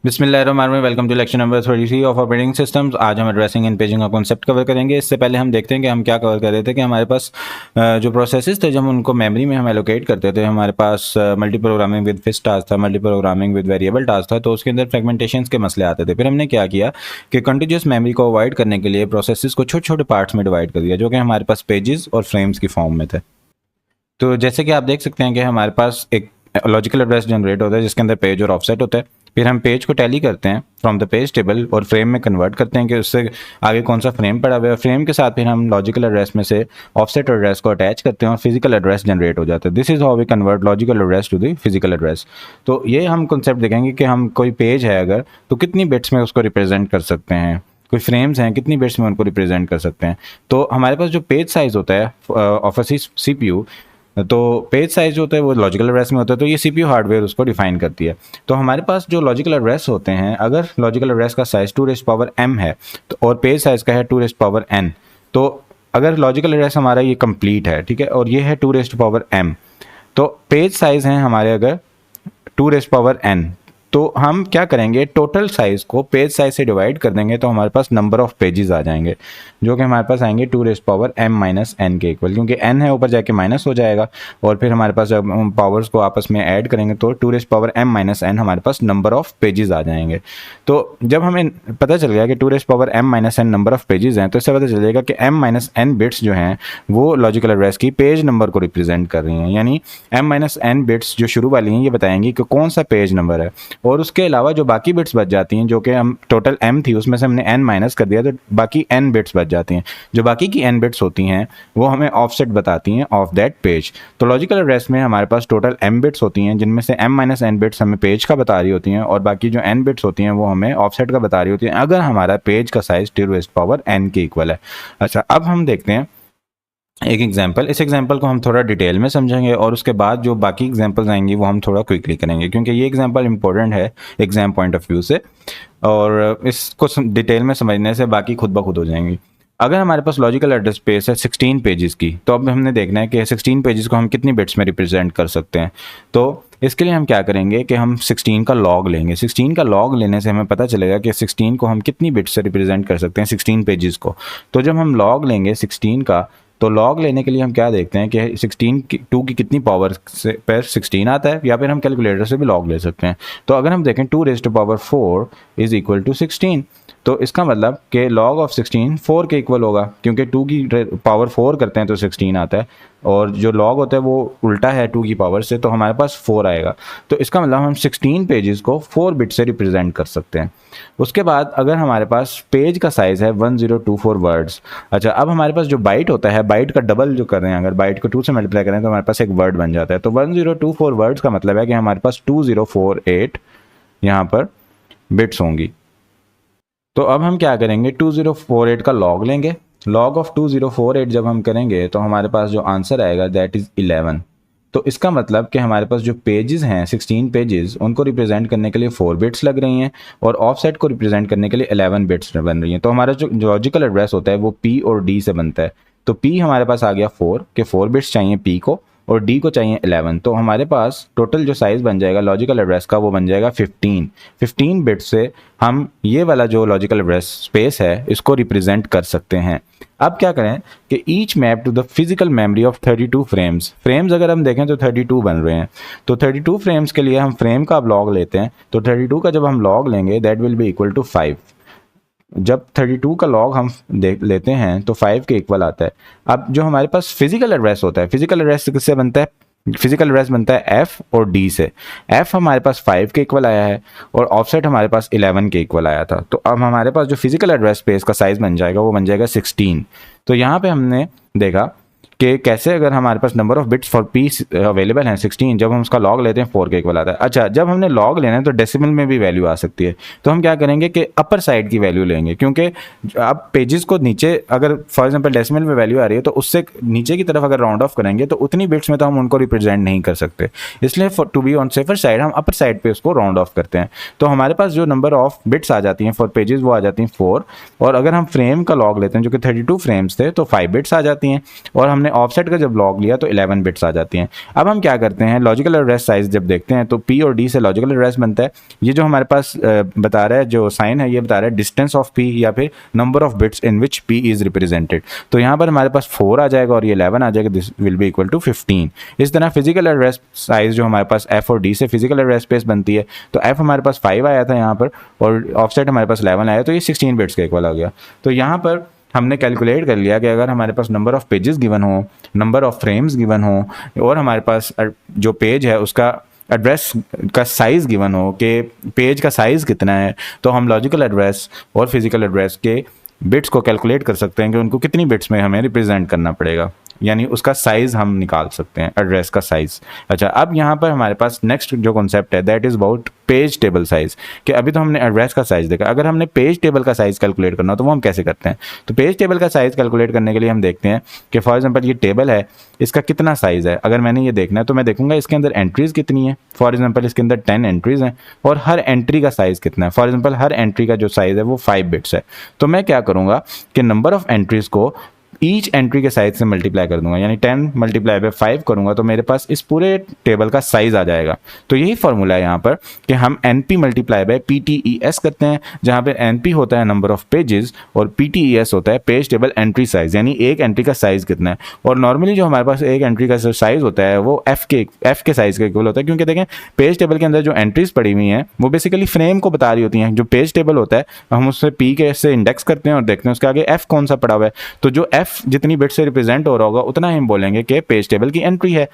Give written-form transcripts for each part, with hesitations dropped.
बिस्मिल्लाहिर्रहमानिर्रहीम। Welcome to lecture number 33 of operating systems. आज हम एड्रेसिंग एंड पेजिंग का कॉन्सेप्ट कवर करेंगे। इससे पहले हम देखते हैं कि हम क्या कवर कर रहे थे कि हमारे पास जो प्रोसेसेस थे, जब हम उनको मेमोरी में हम एलोकेट करते थे, हमारे पास multi programming with fixed task था, multi programming with variable task था, तो उसके अंदर फ्रेगमेंटेशंस के मसले आते थे। फिर हमने क्या किया कि कंटिन्यूस मेमोरी को अवॉइड करने के लिए प्रोसेसेस को छोटे छोटे पार्ट्स में डिवाइड कर दिया, जो कि हमारे पास पेजेस और फ्रेम्स की फॉर्म में थे। तो जैसे कि आप देख सकते हैं कि हमारे पास एक लॉजिकल एड्रेस जनरेट होता है जिसके अंदर पेज और ऑफसेट होता है। फिर हम पेज को टैली करते हैं फ्रॉम द पेज टेबल और फ्रेम में कन्वर्ट करते हैं कि उससे आगे कौन सा फ्रेम पड़ा हुआ है। फ्रेम के साथ फिर हम लॉजिकल एड्रेस में से ऑफसेट एड्रेस को अटैच करते हैं और फिजिकल एड्रेस जनरेट हो जाता है। This is how we convert logical address to the physical address. तो ये हम कॉन्सेप्ट देखेंगे कि हम कोई पेज है अगर, तो कितनी बिट्स में उसको रिप्रेजेंट कर सकते हैं, कोई फ्रेम्स हैं कितनी बिट्स में उनको रिप्रेजेंट कर सकते हैं। तो हमारे पास जो पेज साइज होता है ऑफ अ सीपीयू, तो पेज साइज जो होता है वो लॉजिकल एड्रेस में होता है, तो ये सीपीयू हार्डवेयर उसको डिफाइन करती है। तो हमारे पास जो लॉजिकल एड्रेस होते हैं, अगर लॉजिकल एड्रेस का साइज 2m है तो और पेज साइज का है 2n, तो अगर लॉजिकल एड्रेस हमारा ये कंप्लीट है, ठीक है, और ये है 2m, तो पेज साइज हैं हमारे अगर 2n, तो हम क्या करेंगे, टोटल साइज को पेज साइज से डिवाइड कर देंगे तो हमारे पास नंबर ऑफ पेजेस आ जाएंगे, जो कि हमारे पास आएंगे 2m-n के इक्वल, क्योंकि n है ऊपर जाके माइनस हो जाएगा। और फिर हमारे पास जब हम पावर्स को आपस में ऐड करेंगे तो 2m-n हमारे पास नंबर ऑफ पेजेस आ जाएंगे। तो जब हमें पता चल गया कि 2m-n नंबर ऑफ पेजेस हैं, तो इससे पता चलेगा कि m-n बिट्स जो हैं वो लॉजिकल एड्रेस की पेज नंबर को रिप्रेजेंट कर रही हैं, यानी m-n बिट्स जो शुरू वाली हैं ये बताएंगी कि कौन सा पेज नंबर है। और उसके अलावा जो बाकी बिट्स बच जाती हैं, जो कि हम टोटल m थी उसमें से हमने n माइनस कर दिया, तो बाकी n बिट्स बच जाती हैं। जो बाकी की n बिट्स होती हैं वो हमें ऑफसेट बताती हैं ऑफ दैट पेज। तो लॉजिकल एड्रेस में हमारे पास टोटल m बिट्स होती हैं, जिनमें से m-n बिट्स हमें पेज का बता रही होती हैं और बाकी जो n बिट्स होती हैं वो हमें ऑफसेट का बता रही होती हैं, अगर हमारा पेज का साइज n के इक्वल है। अच्छा, अब हम देखते हैं एक एग्जाम्पल। इस एग्जाम्पल को हम थोड़ा डिटेल में समझेंगे और उसके बाद जो बाकी एग्जाम्पल्स आएंगी वो हम थोड़ा क्विकली करेंगे, क्योंकि ये एग्जाम्पल इंपॉर्टेंट है एग्जाम पॉइंट ऑफ व्यू से, और इसको डिटेल में समझने से बाकी खुद ब खुद हो जाएंगी। अगर हमारे पास लॉजिकल एड्रेस स्पेस है 16 पेजेस की, तो अब हमने देखना है कि 16 पेजेस को हम कितनी बिट्स में रिप्रेजेंट कर सकते हैं। तो इसके लिए हम क्या करेंगे कि हम 16 का लॉग लेंगे। 16 का लॉग लेने से हमें पता चलेगा कि 16 को हम कितनी बिट्स से रिप्रेजेंट कर सकते हैं, 16 पेजेस को। तो जब हम लॉग लेंगे 16 का, तो लॉग लेने के लिए हम क्या देखते हैं कि 2 की कितनी पावर से पर 16 आता है, या फिर हम कैलकुलेटर से भी लॉग ले सकते हैं। तो अगर हम देखें 2⁴ इज इक्वल टू 16, तो इसका मतलब कि लॉग ऑफ 16 4 के इक्वल होगा, क्योंकि 2 की पावर 4 करते हैं तो 16 आता है, और जो लॉग होता है वो उल्टा है 2 की पावर से, तो हमारे पास 4 आएगा। तो इसका मतलब हम 16 पेजेस को 4 बिट से रिप्रेजेंट कर सकते हैं। उसके बाद अगर हमारे पास पेज का साइज है 1024 वर्ड्स। अच्छा, अब हमारे पास जो बाइट होता है, बाइट का डबल जो कर रहे हैं, अगर बाइट को 2 से मल्टीप्लाई करें तो हमारे पास एक वर्ड बन जाता है। तो 1024 वर्ड्स का मतलब है कि हमारे पास 2048 यहाँ पर बिट्स होंगी। तो अब हम क्या करेंगे, 2048 का लॉग लेंगे। लॉग ऑफ 2048 जब हम करेंगे तो हमारे पास जो आंसर आएगा दैट इज 11। तो इसका मतलब कि हमारे पास जो पेजेस हैं 16 पेजेस, उनको रिप्रेजेंट करने के लिए 4 बिट्स लग रही हैं और ऑफसेट को रिप्रेजेंट करने के लिए 11 बिट्स बन रही हैं। तो हमारा जो लॉजिकल एड्रेस होता है वो P और D से बनता है। तो P हमारे पास आ गया 4 के 4 बिट्स चाहिए P को, और D को चाहिए 11। तो हमारे पास टोटल जो साइज बन जाएगा लॉजिकल एड्रेस का वो बन जाएगा 15 बिट्स से हम ये वाला जो लॉजिकल एड्रेस स्पेस है इसको रिप्रेजेंट कर सकते हैं। अब क्या करें कि each map to the physical memory of 32 frames अगर हम देखें तो 32 बन रहे हैं। तो 32 फ्रेम्स के लिए हम फ्रेम का अब लॉग लेते हैं। तो 32 का जब हम लॉग लेंगे that will be equal to 5। जब 32 का लॉग हम देख लेते हैं तो 5 के इक्वल आता है। अब जो हमारे पास फिजिकल एड्रेस होता है, फिजिकल एड्रेस किससे बनता है, फिजिकल एड्रेस बनता है F और D से। F हमारे पास 5 के इक्वल आया है और ऑफसेट हमारे पास 11 के इक्वल आया था। तो अब हमारे पास जो फिजिकल एड्रेस स्पेस का साइज बन जाएगा वो बन जाएगा 16। तो यहाँ पे हमने देखा कि कैसे अगर हमारे पास number of bits for P available हैं 16, जब हम उसका लॉग लेते हैं 4 के इक्वल आता है। अच्छा, जब हमने लॉग लेना है तो डेसिमल में भी वैल्यू आ सकती है। तो हम क्या करेंगे कि अपर साइड की वैल्यू लेंगे, क्योंकि आप पेजेस को नीचे अगर फॉर एग्जांपल डेसिमल में वैल्यू आ रही है तो उससे नीचे की तरफ अगर राउंड ऑफ करेंगे तो उतनी बिट्स में तो हम उनको रिप्रेजेंट नहीं कर सकते, इसलिए to be on safer side हम अपर साइड पे उसको राउंड ऑफ करते हैं। तो हमारे पास जो नंबर ऑफ बिट्स आ जाती हैं फॉर पेजेस वो आ जाती हैं 4, और अगर हम फ्रेम का लॉग लेते हैं जो कि 32 फ्रेम्स थे तो 5 बिट्स आ जाती हैं, और हमने ऑफसेट का जब लॉग लिया तो 11 बिट्स आ जाती हैं। अब हम क्या करते हैं, लॉजिकल एड्रेस साइज जब देखते हैं तो P और D से लॉजिकल एड्रेस बनता है। ये जो हमारे पास बता रहा है, जो साइन है ये बता रहा है डिस्टेंस ऑफ P या फिर number of bits in which P is represented. तो यहाँ पर हमारे पास 4 आ जाएगा और ये 11 आ जाएगा, this will be equal to 15। इस तरह फिजिकल एड्रेस साइज जो हमारे पास F और D से फिजिकल एड्रेस स्पेस बनती है, तो F हमारे पास 5 आया था यहाँ पर और ऑफसेट हमारे पास 11 आया, तो ये 16 बिट्स के इक्वल आ गया। तो यहाँ पर हमने कैलकुलेट कर लिया कि अगर हमारे पास नंबर ऑफ पेजेस गिवन हो, नंबर ऑफ फ्रेम्स गिवन हो और हमारे पास जो पेज है उसका एड्रेस का साइज़ गिवन हो कि पेज का साइज़ कितना है, तो हम लॉजिकल एड्रेस और फिजिकल एड्रेस के बिट्स को कैलकुलेट कर सकते हैं कि उनको कितनी बिट्स में हमें रिप्रेजेंट करना पड़ेगा, यानी उसका साइज़ हम निकाल सकते हैं, एड्रेस का साइज़। अच्छा, अब यहाँ पर हमारे पास नेक्स्ट जो कॉन्सेप्ट है that is about page table size, कि अभी तो हमने एड्रेस का साइज़ देखा, अगर हमने पेज टेबल का साइज़ कैलकुलेट करना हो तो वो हम कैसे करते हैं। तो पेज टेबल का साइज़ कैलकुलेट करने के लिए हम देखते हैं कि फॉर एग्जांपल ये टेबल है, इसका कितना साइज़ है। अगर मैंने ये देखना है तो मैं देखूंगा इसके अंदर एंट्रीज़ कितनी है। फॉर एग्जांपल इसके अंदर 10 एंट्रीज़ हैं और हर एंट्री का साइज़ कितना है। फॉर एग्जांपल हर एंट्री का जो साइज़ है वो 5 बिट्स है। तो मैं क्या करूँगा कि नंबर ऑफ एंट्रीज़ को ईच एंट्री के साइज से मल्टीप्लाई कर दूंगा, यानी 10 मल्टीप्लाई बाय 5 करूंगा तो मेरे पास इस पूरे टेबल का साइज आ जाएगा। तो यही फॉर्मूला है यहाँ पर कि हम NP मल्टीप्लाई बाय PTES करते हैं, जहाँ पे NP होता है नंबर ऑफ पेजेस और PTES होता है पेज टेबल एंट्री साइज, यानी एक एंट्री का साइज कितना है। और नॉर्मली जो हमारे पास एक एंट्री का साइज होता है वो F के साइज के इक्वल होता है, क्योंकि देखें पेज टेबल के अंदर जो एंट्रीज पड़ी हुई हैं वो बेसिकली फ्रेम को बता रही होती हैं। जो पेज टेबल होता है हम उससे P के से इंडेक्स करते हैं और देखते हैं उसके आगे F कौन सा पड़ा हुआ है, तो जो F जितनी बिट से रिप्रेजेंट हो रहा होगा उतना ही हम बोलेंगे कि पेज टेबल की एंट्री है।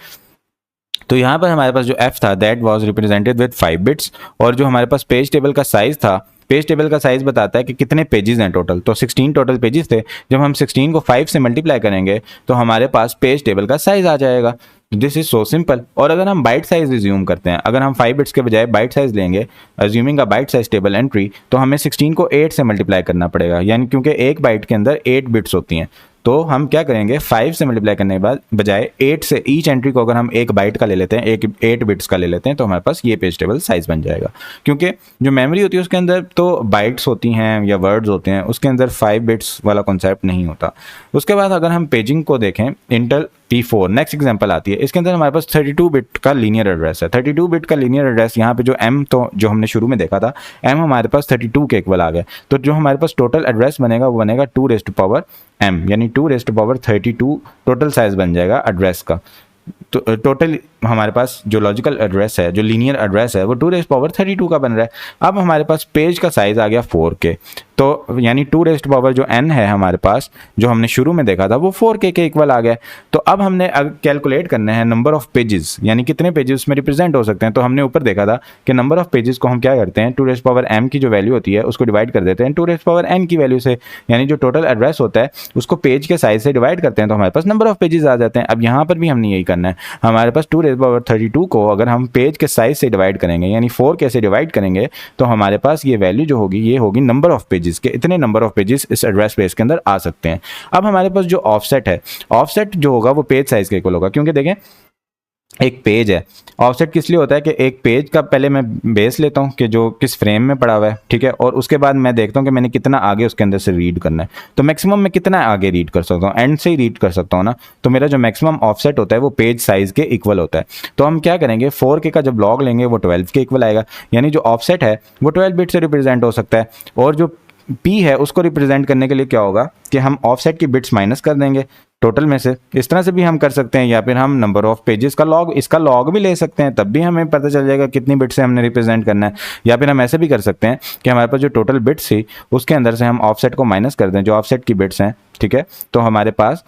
तो यहाँ पर हमारे पास जो F था that was represented with 5 bits, और जो हमारे पास पेज टेबल का साइज था, पेज टेबल का साइज बताता है कि कितने पेजेस हैं टोटल, तो 16 टोटल पेजेस थे। जब हम 16 को 5 से मल्टीप्लाई करेंगे तो हमारे पास पेज टेबल का साइज आ जाएगा। This is so simple. और अगर हम बाइट साइज रिज्यूम करते हैं, अगर हम 5 बिट्स के बजाय बाइट साइज लेंगे assuming a byte size table entry, तो हमें 16 को 8 से मल्टीप्लाई करना पड़ेगा, यानी क्योंकि एक बाइट के अंदर 8 बिट्स होती हैं। तो हम क्या करेंगे, 5 से मल्टीप्लाई करने के बाद बजाय 8 से ईच एंट्री को अगर हम एक बाइट का ले लेते हैं, एक 8 बिट्स का ले लेते हैं, तो हमारे पास ये पेज टेबल साइज बन जाएगा। क्योंकि जो मेमोरी होती है उसके अंदर तो बाइट्स होती हैं या वर्ड्स होते हैं, उसके अंदर 5 बिट्स वाला कॉन्सेप्ट नहीं होता। उसके बाद अगर हम पेजिंग को देखें, इंटेल P4 नेक्स्ट एग्जांपल आती है, इसके अंदर हमारे पास 32 बिट का लीनियर एड्रेस है। 32 बिट का लीनियर एड्रेस यहाँ पे जो M, तो जो हमने शुरू में देखा था M हमारे पास 32 के इक्वल आ गया, तो जो हमारे पास टोटल एड्रेस बनेगा वो बनेगा 2⁻m, यानी 2⁻32 टोटल साइज बन जाएगा एड्रेस का। तो टोटल हमारे पास जो लॉजिकल एड्रेस है, जो लीनियर एड्रेस है, वो 2⁻32 का बन रहा है। अब हमारे पास पेज का साइज आ गया 4K, तो यानी 2 जो n है हमारे पास, जो हमने शुरू में देखा था, वो 4K के इक्वल आ गया। तो अब हमने कैलकुलेट करना है नंबर ऑफ पेजेस, यानी कितने पेजेस में रिप्रेजेंट हो सकते हैं। तो हमने ऊपर देखा था कि नंबर ऑफ पेजेस को हम क्या करते हैं, 2m की जो वैल्यू होती है उसको डिवाइड कर देते हैं 2n की वैल्यू से, यानी जो टोटल एड्रेस होता है उसको पेज के साइज से डिवाइड करते हैं, तो हमारे पास नंबर ऑफ पेजेस आ जाते हैं। अब यहाँ पर भी हमने यही करना है, हमारे पास 2⁻32 को अगर हम पेज के साइज से डिवाइड करेंगे, यानी 4K से डिवाइड करेंगे, तो हमारे पास ये वैल्यू जो होगी ये होगी नंबर ऑफ पेजेस के, इतने नंबर ऑफ पेजेस इस एड्रेस स्पेस के अंदर आ सकते हैं। अब हमारे पास जो ऑफसेट है, ऑफसेट जो होगा वो पेज साइज के इक्वल होगा, क्योंकि देखें एक पेज है, ऑफसेट किस लिए होता है कि एक पेज का पहले मैं बेस लेता हूँ कि जो किस फ्रेम में पड़ा हुआ है, ठीक है, और उसके बाद मैं देखता हूँ कि मैंने कितना आगे उसके अंदर से रीड करना है। तो मैक्सिमम मैं कितना आगे रीड कर सकता हूँ, एंड से ही रीड कर सकता हूँ ना, तो मेरा जो मैक्सिमम ऑफसेट होता है वो पेज साइज के इक्वल होता है। तो हम क्या करेंगे, 4K का जब लॉग लेंगे वो 12 के इक्वल आएगा, यानी जो ऑफसेट है वो 12 बिट से रिप्रेजेंट हो सकता है। और जो P है उसको रिप्रेजेंट करने के लिए क्या होगा कि हम ऑफसेट की बिट्स माइनस कर देंगे टोटल में से, इस तरह से भी हम कर सकते हैं, या फिर हम नंबर ऑफ पेजेस का लॉग, इसका लॉग भी ले सकते हैं, तब भी हमें पता चल जाएगा कितनी बिट से हमने रिप्रेजेंट करना है। या फिर हम ऐसे भी कर सकते हैं कि हमारे पास जो टोटल बिट्स थी उसके अंदर से हम ऑफसेट को माइनस कर दें, जो ऑफसेट की बिट्स हैं, ठीक है, तो हमारे पास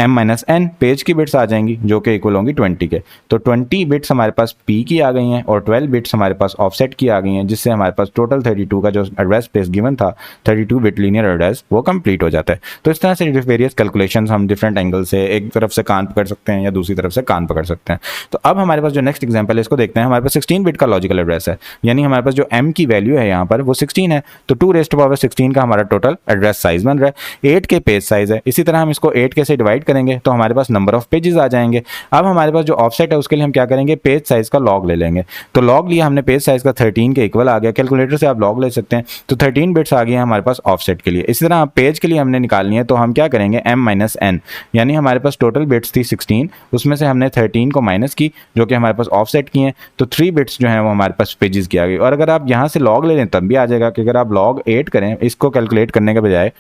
m-n पेज की बिट्स आ जाएंगी जो कि इक्वल होंगी 20 के। तो 20 बिट्स हमारे पास P की आ गई हैं और 12 बिट्स हमारे पास ऑफसेट की आ गई हैं, जिससे हमारे पास टोटल 32 का जो एड्रेस स्पेस गिवन था, 32 बिट लीनियर एड्रेस, वो कंप्लीट हो जाता है। तो इस तरह से वेरियस कैलकुलेशंस हम डिफरेंट एंगल से, एक तरफ से कान पकड़ सकते हैं या दूसरी तरफ से कान पकड़ सकते हैं। तो अब हमारे पास जो नेक्स्ट एग्जाम्पल है इसको देखते हैं। हमारे पास 16 बिट का लॉजिकल एड्रेस है, यानी हमारे पास जो M की वैल्यू है यहाँ पर वो 16 है, तो 2⁻16 का हमारा टोटल एड्रेस साइज बन रहा है, 8K पेज साइज है। इसी तरह हम इसको 8K से डिवाइड डिवाइड करेंगे तो हमारे पास नंबर ऑफ पेजेस आ जाएंगे। अब हमारे पास जो ऑफसेट है उसके लिए हम क्या करेंगे, पेज साइज का लॉग ले लेंगे। तो लॉग लिया हमने पेज साइज का 13 के इक्वल आ गया, कैलकुलेटर से आप लॉग ले सकते हैं। तो 13 बिट्स आ गए हमारे पास ऑफसेट के लिए। इसी तरह पेज के लिए हमने निकालनी है तो हम क्या करेंगे, m-n, यानी हमारे पास टोटल बिट्स थी 16, उसमें से हमने 13 को माइनस की जो कि हमारे पास ऑफसेट की हैं, तो 3 बिट्स जो हैं वो हमारे पास पेजेस की आ गई। और अगर आप यहाँ से लॉग ले लें तब भी आ जाएगा कि अगर आप log 8 करें, इसको कैलकुलेट करने के बजाय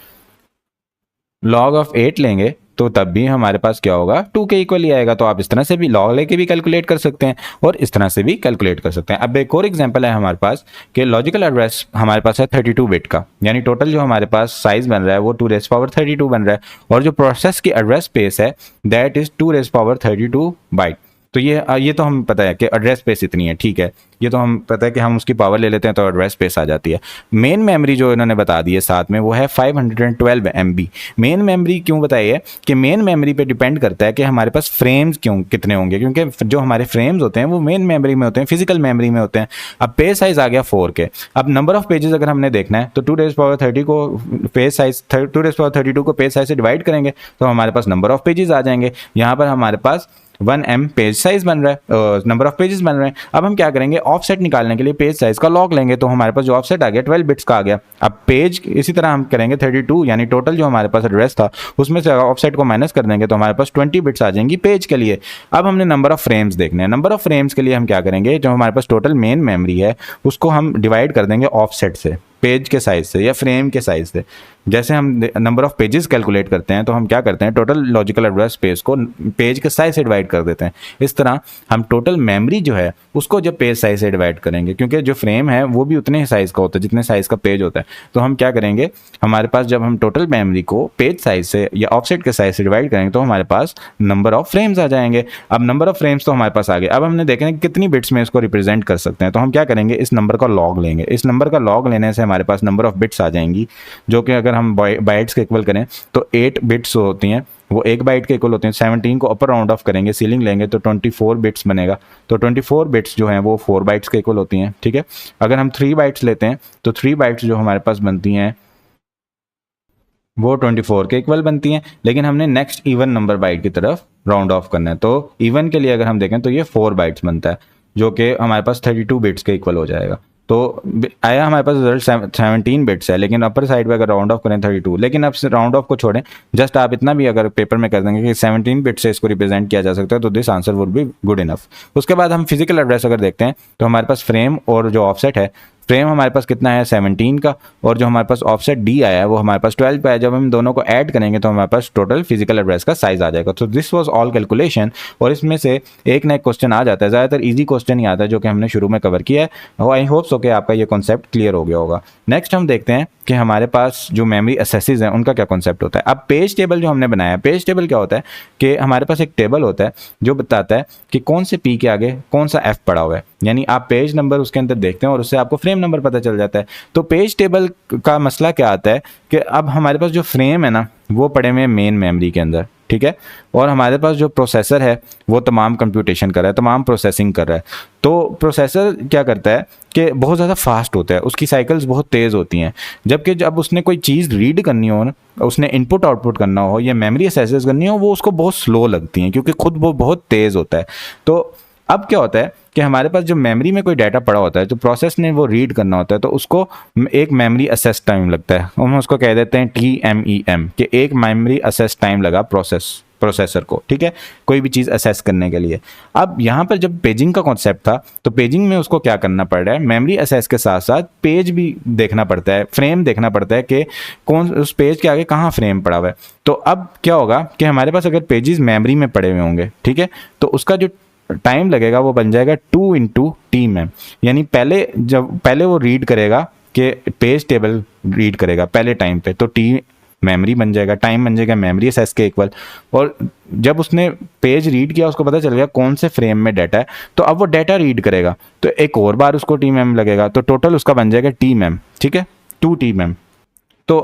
log ऑफ 8 लेंगे तो तब भी हमारे पास क्या होगा, 2 के इक्वल ही आएगा। तो आप इस तरह से भी लॉग लेके भी कैलकुलेट कर सकते हैं और इस तरह से भी कैलकुलेट कर सकते हैं। अब एक और एग्जांपल है हमारे पास कि लॉजिकल एड्रेस हमारे पास है 32 बिट का, यानी टोटल जो हमारे पास साइज बन रहा है वो 2^32 बन रहा है, और जो प्रोसेस की एड्रेस स्पेस है दैट इज 2^32 बाइट। तो ये तो हम पता है कि एड्रेस स्पेस इतनी है, ठीक है, ये तो हम पता है कि हम उसकी पावर ले लेते हैं तो एड्रेस स्पेस आ जाती है। मेन मेमोरी जो इन्होंने बता दी है साथ में वो है 512 MB। मेन मेमोरी क्यों बताई है कि मेन मेमोरी पे डिपेंड करता है कि हमारे पास फ्रेम्स कितने होंगे, क्योंकि जो हमारे फ्रेम्स होते हैं वो मेन मेमोरी में होते हैं, फिजिकल मेमोरी में होते हैं। अब पेज साइज आ गया 4 के। अब नंबर ऑफ पेजेस अगर हमने देखना है तो 2^30 को पेज साइज 2^32 को पेज साइज से डिवाइड करेंगे तो हमारे पास नंबर ऑफ पेजेस आ जाएंगे। यहाँ पर हमारे पास 1m पेज साइज बन रहा है, नंबर ऑफ पेजेस बन रहे हैं। अब हम क्या करेंगे, ऑफसेट निकालने के लिए पेज साइज का लॉग लेंगे तो हमारे पास जो ऑफसेट आ गया 12 बिट्स का आ गया। अब पेज इसी तरह हम करेंगे 32, यानी टोटल जो हमारे पास एड्रेस था उसमें से ऑफसेट को माइनस कर देंगे तो हमारे पास 20 बिट्स आ जाएंगी पेज के लिए। अब हमने नंबर ऑफ फ्रेम्स देखने हैं। नंबर ऑफ फ्रेम्स के लिए हम क्या करेंगे, जो हमारे पास टोटल मेन मेमोरी है उसको हम डिवाइड कर देंगे ऑफसेट से, पेज के साइज से या फ्रेम के साइज से। जैसे हम नंबर ऑफ पेजेस कैलकुलेट करते हैं तो हम क्या करते हैं, टोटल लॉजिकल एड्रेस स्पेस को पेज के साइज से डिवाइड कर देते हैं। इस तरह हम टोटल मेमोरी जो है उसको जब पेज साइज से डिवाइड करेंगे, क्योंकि जो फ्रेम है वो भी उतने ही साइज का होता है जितने साइज का पेज होता है, तो हम क्या करेंगे, हमारे पास जब हम टोटल मेमोरी को पेज साइज से या ऑफसेट के साइज से डिवाइड करेंगे तो हमारे पास नंबर ऑफ फ्रेम्स आ जाएंगे। अब नंबर ऑफ फ्रेम्स तो हमारे पास आ गए। अब हमने देखना है कितनी बिट्स में इसको रिप्रेजेंट कर सकते हैं, तो हम क्या करेंगे, इस नंबर का लॉग लेंगे। इस नंबर का लॉग लेने से हमारे पास नंबर ऑफ बिट्स आ जाएंगी जो कि अगर हम बाइट्स के इक्वल करें तो 8 बिट्स होती हैं, वो 1 बाइट के इक्वल होते हैं। 17 को अपर राउंड ऑफ करेंगे, सीलिंग लेंगे तो 24 बिट्स बनेगा। तो 24 बिट्स जो हैं वो 4 बाइट्स के इक्वल होती हैं, ठीक है। अगर हम 3 बाइट्स लेते हैं तो 3 बाइट्स जो हमारे पास बनती हैं वो 24 के इक्वल बनती हैं, लेकिन हमने नेक्स्ट इवन नंबर बाइट की तरफ राउंड ऑफ करना है। तो इवन के लिए अगर हम देखें तो ये 4 बाइट्स बनता है जो कि हमारे पास 32 बिट्स के इक्वल हो जाएगा। तो आया हमारे पास रिजल्ट 17 बिट्स है, लेकिन अपर साइड पे अगर राउंड ऑफ करें 32, लेकिन अब राउंड ऑफ को छोड़ें, जस्ट आप इतना भी अगर पेपर में कर देंगे कि 17 बिट से इसको रिप्रेजेंट किया जा सकता है तो this answer would be good enough. उसके बाद हम फिजिकल एड्रेस अगर देखते हैं तो हमारे पास फ्रेम और जो ऑफसेट है, फ्रेम हमारे पास कितना है 17 का, और जो हमारे पास ऑफसेट डी आया है वो हमारे पास 12 पे है। जब हम दोनों को ऐड करेंगे तो हमारे पास टोटल फिजिकल एड्रेस का साइज आ जाएगा। तो दिस वाज ऑल कैलकुलेशन, और इसमें से एक ना एक क्वेश्चन आ जाता है, ज़्यादातर इजी क्वेश्चन ही आता है जो कि हमने शुरू में कवर किया है। आई होप सो कि आपका ये कॉन्सेप्ट क्लियर हो गया होगा। नेक्स्ट हम देखते हैं कि हमारे पास जो मेमोरी एसेसिस हैं उनका क्या कॉन्सेप्ट होता है। अब पेज टेबल जो हमने बनाया है, पेज टेबल क्या होता है कि हमारे पास एक टेबल होता है जो बताता है कि कौन से पी के आगे कौन सा एफ पड़ा हुआ है, यानी आप पेज नंबर उसके अंदर देखते हैं और उससे आपको फ्रेम नंबर पता चल जाता है। तो पेज टेबल का मसला क्या आता है कि अब हमारे पास जो फ्रेम है ना वो पड़े हुए हैं मेन मेमोरी के अंदर, ठीक है, और हमारे पास जो प्रोसेसर है वो तमाम कंप्यूटेशन कर रहा है, तमाम प्रोसेसिंग कर रहा है। तो प्रोसेसर क्या करता है कि बहुत ज़्यादा फास्ट होता है, उसकी साइकिल्स बहुत तेज़ होती हैं, जबकि जब उसने कोई चीज़ रीड करनी हो ना, उसने इनपुट आउटपुट करना हो या मेमोरी एक्सेस करनी हो, वो उसको बहुत स्लो लगती हैं क्योंकि खुद वो बहुत तेज़ होता है। तो अब क्या होता है कि हमारे पास जो मेमोरी में कोई डाटा पड़ा होता है तो प्रोसेस ने वो रीड करना होता है, तो उसको एक मेमोरी असेस टाइम लगता है, हम उसको कह देते हैं TMEM, कि एक मेमोरी असेस टाइम लगा प्रोसेसर को, ठीक है, कोई भी चीज़ असेस करने के लिए। अब यहाँ पर जब पेजिंग का कॉन्सेप्ट था तो पेजिंग में उसको क्या करना पड़ रहा है, मेमोरी असेस के साथ साथ पेज भी देखना पड़ता है, फ्रेम देखना पड़ता है कि कौन उस पेज के आगे कहाँ फ्रेम पड़ा हुआ है। तो अब क्या होगा कि हमारे पास अगर पेजेस मेमोरी में पड़े हुए होंगे, ठीक है, तो उसका जो टाइम लगेगा वो बन जाएगा 2 × T-MEM, यानी पहले वो रीड करेगा कि पेज टेबल रीड करेगा पहले टाइम पे, तो T मेमोरी बन जाएगा, टाइम बन जाएगा मेमोरी असेस के इक्वल, और जब उसने पेज रीड किया उसको पता चल गया कौन से फ्रेम में डाटा है, तो अब वो डाटा रीड करेगा तो एक और बार उसको T-MEM लगेगा, तो टोटल उसका बन जाएगा T-MEM, ठीक है, 2 T-MEM। तो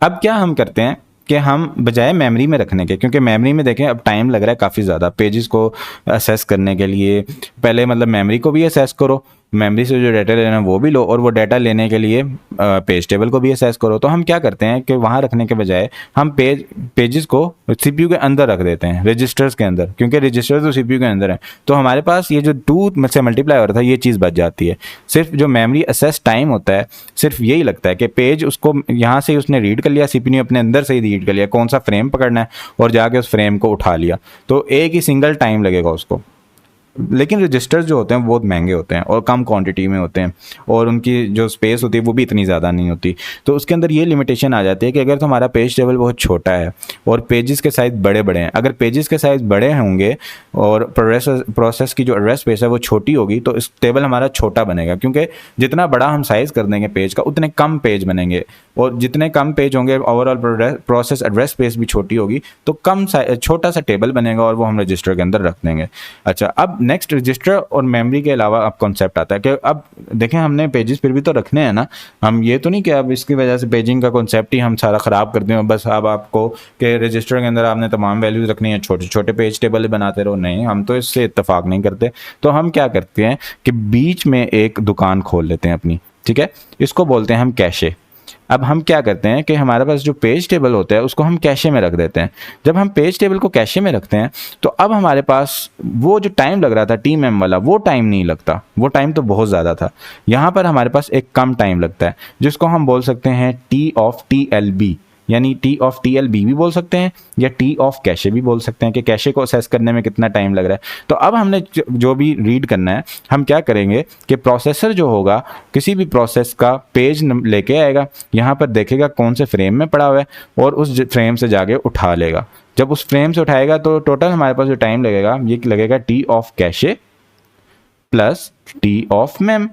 अब क्या हम करते हैं कि हम बजाय मेमोरी में रखने के, क्योंकि मेमोरी में देखें अब टाइम लग रहा है काफ़ी ज़्यादा पेजेस को असेस करने के लिए, पहले मतलब मेमोरी को भी असेस करो, मेमोरी से जो डाटा लेना है वो भी लो, और वो डाटा लेने के लिए पेज टेबल को भी असेस करो। तो हम क्या करते हैं कि वहाँ रखने के बजाय हम पेजेस को सीपीयू के अंदर रख देते हैं, रजिस्टर्स के अंदर, क्योंकि रजिस्टर तो सीपीयू के अंदर है। तो हमारे पास ये जो 2 से मल्टीप्लाई हो रहा था, ये चीज़ बच जाती है। सिर्फ जो मेमोरी असेस टाइम होता है, सिर्फ यही लगता है कि पेज उसको यहाँ से उसने रीड कर लिया, सीपीयू ने अपने अंदर से ही रीड कर लिया, कौन सा फ्रेम पकड़ना है, और जाके उस फ्रेम को उठा लिया। तो एक ही सिंगल टाइम लगेगा उसको। लेकिन रजिस्टर्स जो होते हैं वो बहुत महंगे होते हैं और कम क्वांटिटी में होते हैं, और उनकी जो स्पेस होती है वो भी इतनी ज़्यादा नहीं होती। तो उसके अंदर ये लिमिटेशन आ जाती है कि अगर तुम्हारा पेज टेबल बहुत छोटा है और पेजेस के साइज़ बड़े बड़े हैं, अगर पेजेस के साइज़ बड़े होंगे और प्रोसेस की जो एड्रेस स्पेस है वो छोटी होगी, तो इस टेबल हमारा छोटा बनेगा, क्योंकि जितना बड़ा हम साइज़ कर देंगे पेज का उतने कम पेज बनेंगे, और जितने कम पेज होंगे ओवरऑल प्रोसेस एड्रेस स्पेस भी छोटी होगी, तो छोटा सा टेबल बनेगा और वो हम रजिस्टर के अंदर रख देंगे। अच्छा, अब नेक्स्ट रजिस्टर और मेमोरी के अलावा अब कॉन्सेप्ट आता है कि अब देखें हमने पेजेस फिर भी तो रखने हैं ना, हम ये तो नहीं कि अब इसकी वजह से पेजिंग का कॉन्सेप्ट ही हम सारा ख़राब कर दें, बस अब आपको कि रजिस्टर के अंदर आपने तमाम वैल्यूज़ रखनी है, छोटे छोटे पेज टेबल बनाते रहो। नहीं, हम तो इससे इत्तेफाक नहीं करते। तो हम क्या करते हैं कि बीच में एक दुकान खोल लेते हैं अपनी, ठीक है, इसको बोलते हैं हम कैशे। अब हम क्या करते हैं कि हमारे पास जो पेज टेबल होता है उसको हम कैशे में रख देते हैं। जब हम पेज टेबल को कैशे में रखते हैं तो अब हमारे पास वो जो टाइम लग रहा था TMM वाला, वो टाइम नहीं लगता, वो टाइम तो बहुत ज़्यादा था। यहाँ पर हमारे पास एक कम टाइम लगता है, जिसको हम बोल सकते हैं T ऑफ TLB, यानी T ऑफ TLB भी बोल सकते हैं या T ऑफ कैशे भी बोल सकते हैं, कि कैशे को असेस करने में कितना टाइम लग रहा है। तो अब हमने जो भी रीड करना है, हम क्या करेंगे कि प्रोसेसर जो होगा किसी भी प्रोसेस का पेज लेके आएगा, यहाँ पर देखेगा कौन से फ्रेम में पड़ा हुआ है और उस फ्रेम से जाके उठा लेगा। जब उस फ्रेम से उठाएगा तो टोटल हमारे पास जो टाइम लगेगा ये लगेगा T of cache plus T of ma'am.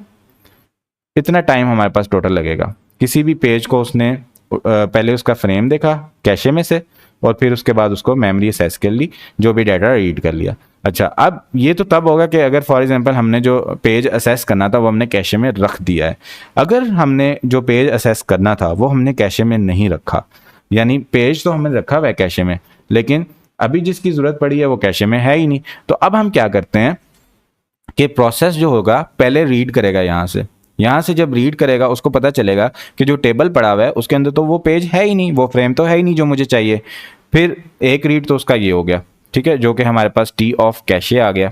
इतना टाइम हमारे पास टोटल लगेगा। किसी भी पेज को उसने पहले उसका फ्रेम देखा कैशे में से, और फिर उसके बाद उसको मेमोरी असेस कर ली, जो भी डाटा रीड कर लिया। अच्छा, अब ये तो तब होगा कि अगर फॉर एग्जांपल हमने जो पेज असेस करना था वो हमने कैशे में रख दिया है। अगर हमने जो पेज असेस करना था वो हमने कैशे में नहीं रखा, यानी पेज तो हमने रखा हुआ है कैशे में, लेकिन अभी जिसकी ज़रूरत पड़ी है वो कैशे में है ही नहीं। तो अब हम क्या करते हैं कि प्रोसेस जो होगा पहले रीड करेगा यहाँ से जब रीड करेगा उसको पता चलेगा कि जो टेबल पड़ा हुआ है उसके अंदर तो वो पेज है ही नहीं, वो फ्रेम तो है ही नहीं जो मुझे चाहिए। फिर एक रीड तो उसका ये हो गया, ठीक है, जो कि हमारे पास T ऑफ कैशे आ गया।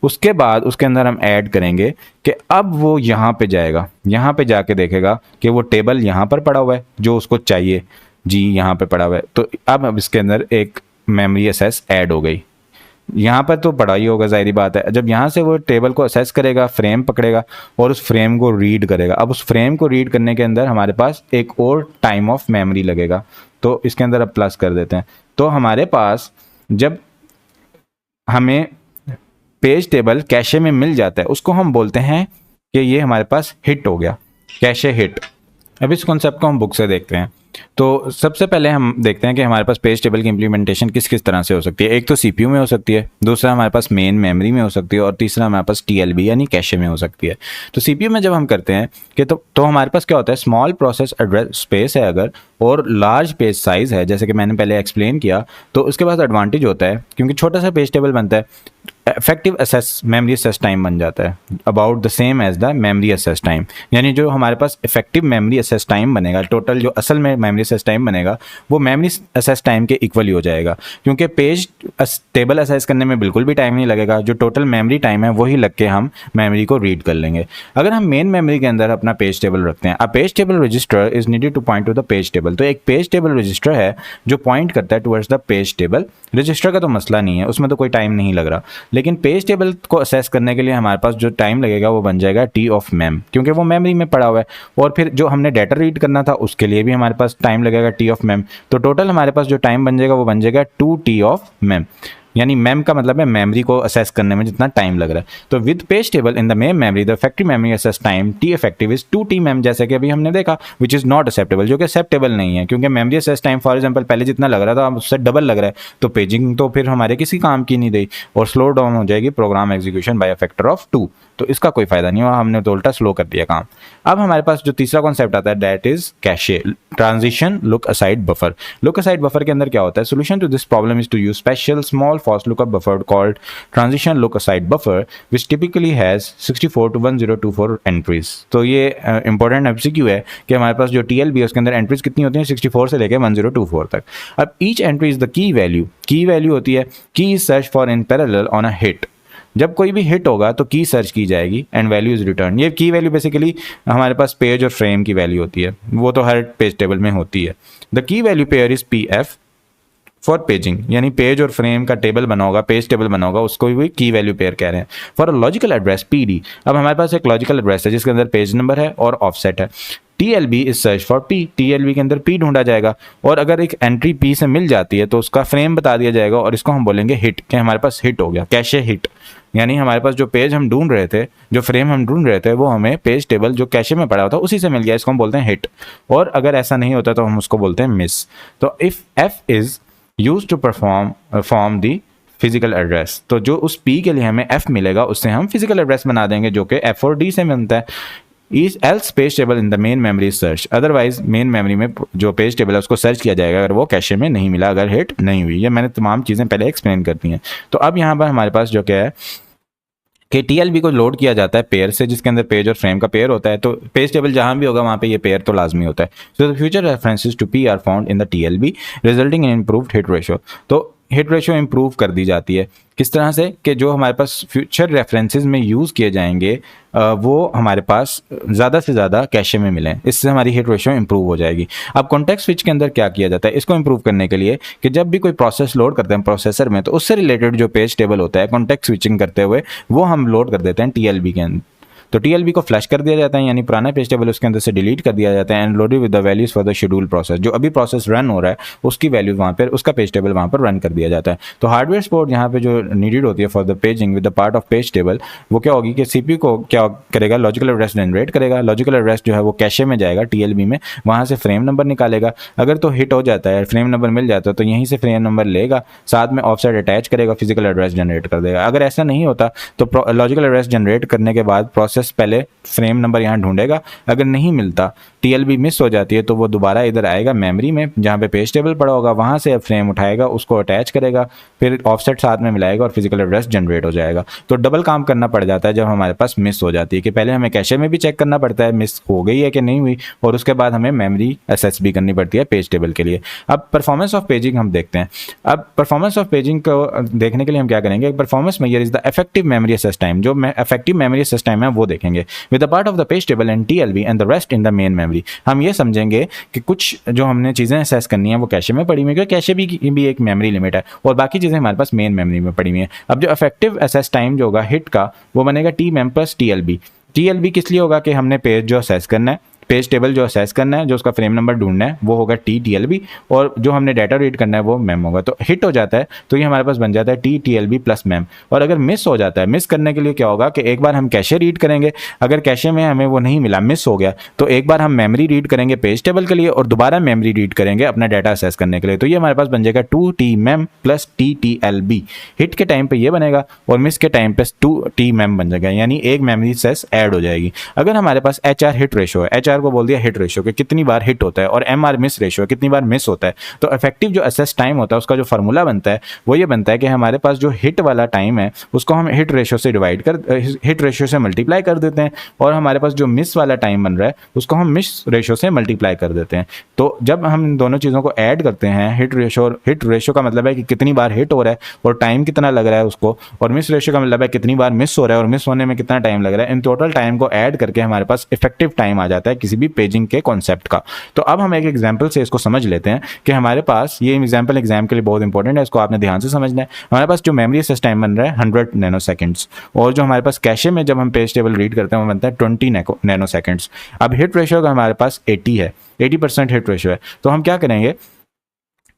उसके बाद उसके अंदर हम ऐड करेंगे कि अब वो यहाँ पे जाएगा, यहाँ पे जाके देखेगा कि वो टेबल यहाँ पर पड़ा हुआ है जो उसको चाहिए, जी यहाँ पे पड़ा हुआ है। तो अब इसके अंदर एक मेमोरी असेस ऐड हो गई। यहाँ पर तो पड़ा ही होगा, जाहिर बात है। जब यहाँ से वो टेबल को असेस करेगा, फ्रेम पकड़ेगा और उस फ्रेम को रीड करेगा। अब उस फ्रेम को रीड करने के अंदर हमारे पास एक और टाइम ऑफ मेमोरी लगेगा, तो इसके अंदर अब प्लस कर देते हैं। तो हमारे पास जब हमें पेज टेबल कैशे में मिल जाता है उसको हम बोलते हैं कि ये हमारे पास हिट हो गया, कैशे हिट। अब इस कॉन्सेप्ट को हम बुक से देखते हैं। तो सबसे पहले हम देखते हैं कि हमारे पास पेज टेबल की इंप्लीमेंटेशन किस किस तरह से हो सकती है। एक तो CPU में हो सकती है, दूसरा हमारे पास मेन मेमोरी में हो सकती है, और तीसरा हमारे पास TLB यानी कैशे में हो सकती है। तो CPU में जब हम करते हैं कि तो हमारे पास क्या होता है, स्मॉल प्रोसेस एड्रेस स्पेस है अगर और लार्ज पेज साइज़ है, जैसे कि मैंने पहले एक्सप्लेन किया, तो उसके पास एडवांटेज होता है क्योंकि छोटा सा पेज टेबल बनता है, effective access memory access time बन जाता है about the same as the memory access time. यानी जो हमारे पास इफेक्टिव मेमोरी असेस टाइम बनेगा, टोटल जो असल में मेमोरी असेस टाइम बनेगा वो मेमोरी असेस टाइम के इक्वल ही हो जाएगा, क्योंकि पेज टेबल असेस करने में बिल्कुल भी टाइम नहीं लगेगा। जो टोटल मेमोरी टाइम है वही लग के हम मेमोरी को रीड कर लेंगे। अगर हम मेन मेमोरी के अंदर अपना पेज टेबल रखते हैं, a page table register is needed two point two the page table. तो एक पेज टेबल रजिस्टर है जो पॉइंट करता है towards the page table. Register का तो मसला नहीं है, उसमें तो कोई टाइम नहीं लग रहा, लेकिन पेज टेबल को असेस करने के लिए हमारे पास जो टाइम लगेगा वो बन जाएगा T ऑफ मेम, क्योंकि वो मेमोरी में पड़ा हुआ है। और फिर जो हमने डाटा रीड करना था उसके लिए भी हमारे पास टाइम लगेगा T ऑफ मेम। तो टोटल हमारे पास जो टाइम बन जाएगा वो बन जाएगा 2T ऑफ मेम, यानी मेम का मतलब है मेमोरी को असेस करने में जितना टाइम लग रहा है। तो with page table in the main memory the effective memory access time T effective is 2T ma'am, जैसे कि अभी हमने देखा, विच इज़ नॉट एक्सेप्टेबल, जो कि एक्सेप्टेबल नहीं है, क्योंकि memory access time for example पहले जितना लग रहा था अब उससे डबल लग रहा है। तो पेजिंग तो फिर हमारे किसी काम की नहीं रही और स्लो डाउन हो जाएगी program execution bye a factor of 2। तो इसका कोई फ़ायदा नहीं हुआ, हमने तो उल्टा स्लो कर दिया काम। अब हमारे पास जो तीसरा कॉन्सेप्ट आता है that is cache transition look aside buffer. Look aside buffer के अंदर क्या होता है, solution to this problem is to use special small fast lookup buffer called transition look aside buffer which typically has 64 to 1024 entries. तो ये important MCQ है कि हमारे पास जो टीएलबी है उसके अंदर एंट्रीज कितनी होती हैं, 64 से लेकर 1024 तक। अब each entry is the key value होती है की is search for in parallel on a hit. जब कोई भी हिट होगा तो की सर्च की जाएगी एंड वैल्यू इज रिटर्न। ये की वैल्यू बेसिकली हमारे पास पेज और फ्रेम की वैल्यू होती है, वो तो हर पेज टेबल में होती है। The key value pair is P F for paging, यानी पेज और फ्रेम का टेबल बना होगा, पेज टेबल बना होगा, उसको भी की वैल्यू पेयर कह रहे हैं। For a logical address P D, अब हमारे पास एक लॉजिकल एड्रेस है जिसके अंदर पेज नंबर है और ऑफसेट है। TLB is search for P, TLB के अंदर P ढूंढा जाएगा और अगर एक एंट्री P से मिल जाती है तो उसका फ्रेम बता दिया जाएगा और इसको हम बोलेंगे हिट, कि हमारे पास हिट हो गया, कैशे हिट। यानी हमारे पास जो पेज हम ढूंढ रहे थे, जो फ्रेम हम ढूंढ रहे थे, वो हमें पेज टेबल जो कैशे में पड़ा होता है उसी से मिल गया, इसको हम बोलते हैं हिट। और अगर ऐसा नहीं होता तो हम उसको बोलते हैं मिस। तो if F is use to form the physical address, तो जो उस P के लिए हमें F मिलेगा उससे हम फिजिकल एड्रेस बना देंगे जो कि F और D से मिलता है। Is else page table in the main memory search, otherwise main memory में जो पेज टेबल है उसको सर्च किया जाएगा अगर वो कैशे में नहीं मिला, अगर हिट नहीं हुई। ये मैंने तमाम चीज़ें पहले एक्सप्लेन कर दी हैं। तो अब यहाँ पर हमारे पास जो क्या है कि टीएलबी को लोड किया जाता है पेयर से, जिसके अंदर पेज और फ्रेम का पेयर होता है। तो पेज टेबल जहां भी होगा वहां पे ये पेयर तो लाजमी होता है। So the future references to P R found in the TLB resulting in improved hit ratio. तो हिट रेशियो इंप्रूव कर दी जाती है किस तरह से कि जो हमारे पास फ्यूचर रेफरेंसेस में यूज़ किए जाएंगे वो हमारे पास ज़्यादा से ज़्यादा कैशे में मिलें, इससे हमारी हिट रेशियो इंप्रूव हो जाएगी। अब कॉन्टेक्स्ट स्विच के अंदर क्या किया जाता है इसको इंप्रूव करने के लिए कि जब भी कोई प्रोसेस लोड करते हैं प्रोसेसर में तो उससे रिलेटेड जो पेज टेबल होता है कॉन्टेक्स्ट स्विचिंग करते हुए वो हम लोड कर देते हैं टीएलबी के अंदर। तो टीएलबी को फ्लैश कर दिया जाता है, यानी पुराना पेज टेबल उसके अंदर से डिलीट कर दिया जाता है and loaded with the values for the schedule process. जो अभी प्रोसेस रन हो रहा है उसकी वैल्यू वहाँ पर, उसका पेज टेबल वहाँ पर रन कर दिया जाता है। तो हार्डवेयर सपोर्ट यहाँ पे जो नीडेड होती है for the paging with the part of page table, वो क्या होगी कि सीपीयू को क्या करेगा, लॉजिकल एड्रेस जनरेट करेगा। लॉजिकल एड्रेस जो है वो कैशे में जाएगा टीएलबी में, वहाँ से फ्रेम नंबर निकालेगा। अगर तो हिट हो जाता है, फ्रेम नंबर मिल जाता है, तो यहीं से फ्रेम नंबर लेगा, साथ में ऑफसेट अटैच करेगा, फिजिकल एड्रेस जनरेट कर देगा। अगर ऐसा नहीं होता तो लॉजिकल एड्रेस जनरेट करने के बाद प्रोसेस पहले फ्रेम नंबर यहाँ ढूंढेगा, अगर नहीं मिलता, टीएलबी मिस हो जाती है, तो वो दोबारा इधर आएगा मेमोरी में जहाँ पे पेज टेबल पड़ा होगा, वहाँ से फ्रेम उठाएगा, उसको अटैच करेगा, फिर ऑफसेट साथ में मिलाएगा और फिजिकल एड्रेस जनरेट हो जाएगा। तो डबल काम करना पड़ जाता है जब हमारे पास मिस हो जाती है कि पहले हमें कैशे में भी चेक करना पड़ता है मिस हो गई है कि नहीं हुई, और उसके बाद हमें मेमोरी एसेस भी करनी पड़ती है पेज टेबल के लिए। अब परफॉर्मेंस ऑफ पेजिंग हम देखते हैं। अब परफॉर्मेंस ऑफ पेजिंग को देखने के लिए हम क्या करेंगे, performance measure is the effective memory access time. जो इफेक्टिव मेमोरी एसेस टाइम है वो देखेंगे with the part of the page table and TLB and the rest in the main memory. हम ये समझेंगे कि कुछ जो हमने चीज़ें असेस करनी है वो कैशे में पड़ी हुई है, क्योंकि कैशे भी एक मेमोरी लिमिट है, और बाकी चीज़ें हमारे पास मेन मेमोरी में पड़ी हुई हैं। अब जो इफेक्टिव असेस टाइम जो होगा हिट का, वो बनेगा T ma'am plus TLB. TLB किस लिए होगा कि हमने पेज जो असेस करना है, पेज टेबल जो असेस करना है, जो उसका फ्रेम नंबर ढूंढना है, वो होगा टीएलबी, और जो हमने डाटा रीड करना है वो मेम होगा। तो हिट हो जाता है तो ये हमारे पास बन जाता है टीएलबी प्लस मेम। और अगर मिस हो जाता है, मिस करने के लिए क्या होगा कि एक बार हम कैशे रीड करेंगे, अगर कैशे में हमें वो नहीं मिला, मिस हो गया, तो एक बार हम मेमोरी रीड करेंगे पेज टेबल के लिए और दोबारा मेमोरी रीड करेंगे अपना डाटा असेस करने के लिए। तो ये हमारे पास बन जाएगा 2t ma'am plus TLB. Hit के टाइम पे ये बनेगा और मिस के टाइम पे 2t मेम बन जाएगा, यानी एक मेमोरी असेस ऐड हो जाएगी। अगर हमारे पास HR हिट रेशो है, HR को बोल दिया हिट रेशो कि कितनी बार हिट होता है, और MR मिस रेशो कितनी बार मिस होता है, तो इफेक्टिव जो असेस टाइम होता है उसका जो फार्मूला बनता है वो ये बनता है कि हमारे पास जो हिट वाला टाइम है उसको हम हिट रेशो से डिवाइड कर, हिट रेशो से मल्टीप्लाई कर देते हैं, और हमारे पास जो मिस वाला टाइम बन रहा है उसको हम मिस रेशो से मल्टीप्लाई कर देते हैं। तो जब हम दोनों चीज़ों को ऐड करते हैं, हिट रेशो का मतलब है कि कितनी बार हिट हो रहा है और टाइम कितना लग रहा है उसको, और मिस रेशो का मतलब है कितनी बार मिस हो रहा है और मिस होने में कितना टाइम लग रहा है। इन टोटल टाइम को ऐड करके हमारे पास इफेक्टिव टाइम आ जाता है किसी भी पेजिंग के कॉन्सेप्ट का। तो अब हम एक एग्जांपल से इसको समझ लेते हैं कि हमारे पास ये एग्जांपल एग्जाम के लिए बहुत इंपॉर्टेंट है, इसको आपने ध्यान से समझना है। हमारे पास जो मेमोरी एक्सेस टाइम बन रहा है 100 नैनो सेकंड्स, और जो हमारे पास कैशे में जब हम पेज टेबल रीड करते हैं वो बनता है 20 नैनो सेकंड्स। अब हिट रेशियो का हमारे पास 80 है, 80% हिट रेशियो है। तो हम क्या करेंगे,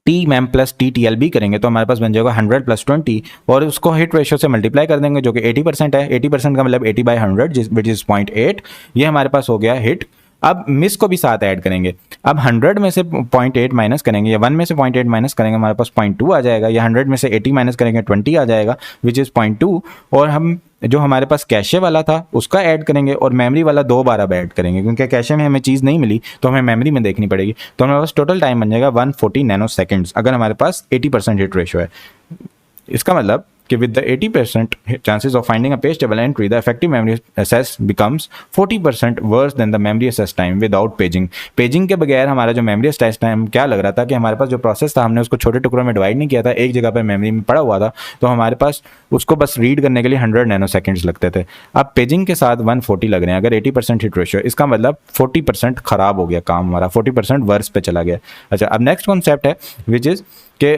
टी मैम प्लस टीएलबी करेंगे तो हमारे पास बन जाएगा 100 प्लस 20, और उसको हिट रेशियो से मल्टीप्लाई कर देंगे जो कि 80% है। 80% का मतलब 80/100 विच इज 0.8। ये हमारे पास हो गया हिट। अब मिस को भी साथ ऐड करेंगे। अब 100 में से 0.8 माइनस करेंगे, या 1 में से 0.8 माइनस करेंगे, हमारे पास 0.2 आ जाएगा, या 100 में से 80 माइनस करेंगे 20 आ जाएगा विच इज़ 0.2, और हम जो हमारे पास कैशे वाला था उसका ऐड करेंगे और मेमोरी वाला 2 बार अब ऐड करेंगे, क्योंकि कैशे में हमें चीज़ नहीं मिली तो हमें मेमोरी में देखनी पड़ेगी। तो हमारे पास टोटल टाइम बन जाएगा 140 नैनो सेकेंड्स अगर हमारे पास 80% हिट रेशो है। इसका मतलब कि with the 80% chances of finding a page table entry, the effective memory access becomes 40% worse than the memory access time without paging। Paging के बगैर हमारा जो मेमोरी access टाइम क्या लग रहा था कि हमारे पास जो प्रोसेस था हमने उसको छोटे टुकड़ों में डिवाइड नहीं किया था, एक जगह पर मेमोरी में पड़ा हुआ था, तो हमारे पास उसको बस रीड करने के लिए 100 नैनो सेकेंड्स लगते थे। अब पेजिंग के साथ 140 लग रहे हैं अगर 80% हिट रेशियो, इसका मतलब 40% खराब हो गया काम हमारा, 40% वर्स पे चला गया। अच्छा, अब नेक्स्ट कॉन्सेप्ट है विच इज़ के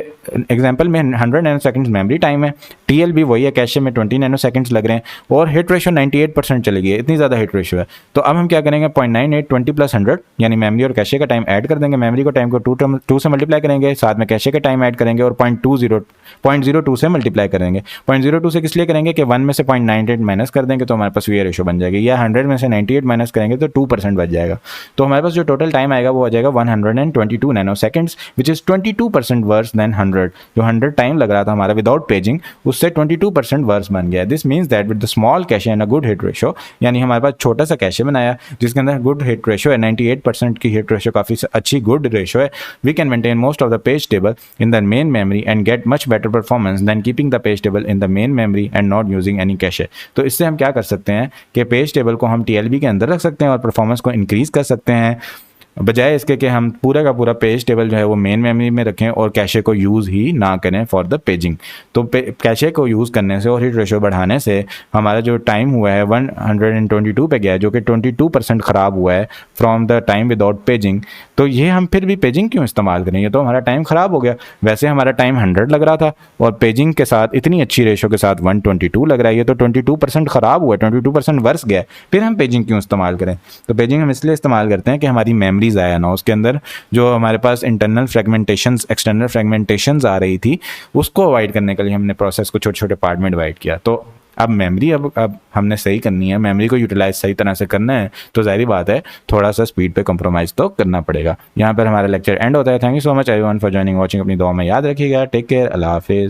एग्जाम्पल में 100 नैनो सेकेंड्स मेमोरी टाइम है, टीएल भी वही है, कैशे में 20 नैनो सेकेंड्स लग रहे हैं और हिट रेशियो 98% चली गई है, इतनी ज़्यादा हिट रेशियो है। तो अब हम क्या करेंगे 0.98 20 + 100 यानी मेमोरी और कैशे का टाइम ऐड कर देंगे, मेमोरी को टाइम को 2 से मल्टीप्लाई करेंगे, साथ में कैशे का टाइम ऐड करेंगे और 0.02 से मल्टीप्लाई करेंगे। 0.02 से किस लिए करेंगे कि 1 में से 0.98 माइनस कर देंगे तो हमारे पास ये रेशियो बन जाएगी, या 100 में से 98 माइनस करेंगे तो 2% बच जाएगा। तो हमारे पास जो टोटल टाइम आएगा वो आ जाएगा 122 nano seconds which is 22% worse than 100। जो 100 टाइम लग रहा था हमारा विदाउट पेजिंग उससे 22% वर्स बन गया। This means that with the small cache and a good hit ratio, यानी हमारे पास छोटा सा कैशे बनाया जिसके अंदर गुड हिट रेशियो है, 98% की हिट रेशियो काफ़ी अच्छी गुड रेशियो है, we can maintain most of the page table in the main memory and get much better performance than keeping the page table in the main memory and not using any cache. तो इससे हम क्या कर सकते हैं कि page table को हम टीएलबी के अंदर रख सकते हैं और परफॉर्मेंस को इंक्रीज़ कर सकते हैं, बजाय इसके कि हम पूरा का पूरा पेज टेबल जो है वो मेन मेमोरी में रखें और कैशे को यूज़ ही ना करें फॉर द पेजिंग। तो कैशे को यूज़ करने से और हिट रेशियो बढ़ाने से हमारा जो टाइम हुआ है 122 पे गया है, जो कि 22% ख़राब हुआ है from the time without paging. तो ये हम फिर भी पेजिंग क्यों इस्तेमाल करेंगे, तो हमारा टाइम ख़राब हो गया। वैसे हमारा टाइम 100 लग रहा था और पेजिंग के साथ इतनी अच्छी रेशो के साथ 122 लग रहा है, ये तो 22% ख़राब हुआ है, 22% वर्स गया है, फिर हम पेजिंग क्यों इस्तेमाल करें। तो पेजिंग हम इसलिए इस्तेमाल करते हैं कि हमारी मेमोरी ज़ाया ना हो, उसके अंदर जो हमारे पास इंटरनल फ्रेगमेंटेशंस एक्सटर्नल फ्रेगमेंटेशंस आ रही थी उसको अवॉइड करने के लिए हमने प्रोसेस को छोटे छोटे पार्ट में डिवाइड किया। तो अब मेमोरी अब हमने सही करनी है, मेमोरी को यूटिलाइज सही तरह से करना है, तो जाहिर बात है थोड़ा सा स्पीड पे कॉम्प्रोमाइज़ तो करना पड़ेगा। यहाँ पर हमारा लेक्चर एंड होता है। Thank you so much everyone for joining watching. अपनी दुआ में याद रखिएगा। Take care. अल्लाह हाफिज़।